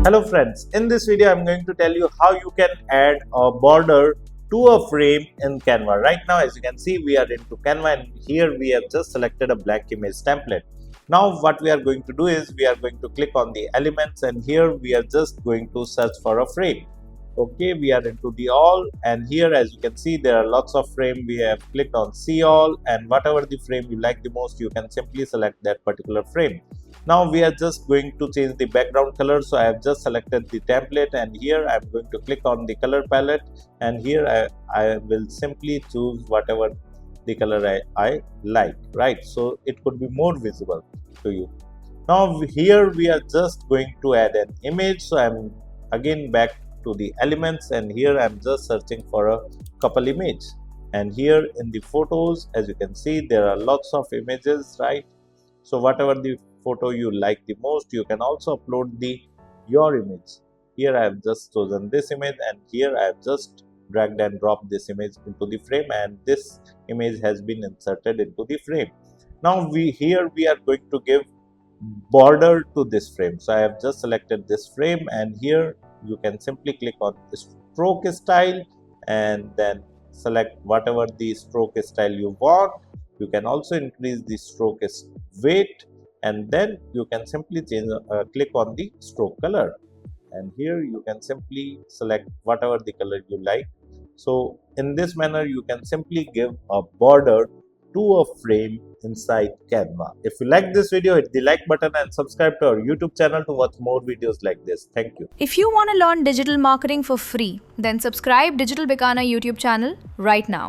Hello friends, in this video I'm going to tell you how you can add a border to a frame in Canva. Right now, as you can see, we are into Canva and here we have just selected a black image template. Now what we are going to do is we are going to click on the elements and here we are just going to search for a frame. Okay, we are into the all and here as you can see there are lots of frame. We have clicked on see all and whatever the frame you like the most, you can simply select that particular frame. Now we are just going to change the background color, so I have just selected the template and here I am going to click on the color palette and here I will simply choose whatever the color I like, right? So it could be more visible to you. Now here we are just going to add an image, so I'm again back to the elements and here I'm just searching for a couple image and here in the photos as you can see there are lots of images, right? So whatever the photo you like the most, you can also upload your image. Here I have just chosen this image and here I have just dragged and dropped this image into the frame and this image has been inserted into the frame. Now we are going to give border to this frame, so I have just selected this frame and here you can simply click on the stroke style and then select whatever the stroke style you want. You can also increase the stroke weight and then you can simply click on the stroke color and here you can simply select whatever the color you like. So in this manner you can simply give a border to a frame inside Canva. If you like this video, hit the like button and subscribe to our YouTube channel to watch more videos like this. Thank you. If you want to learn digital marketing for free, then subscribe Digital Bikana YouTube channel right now.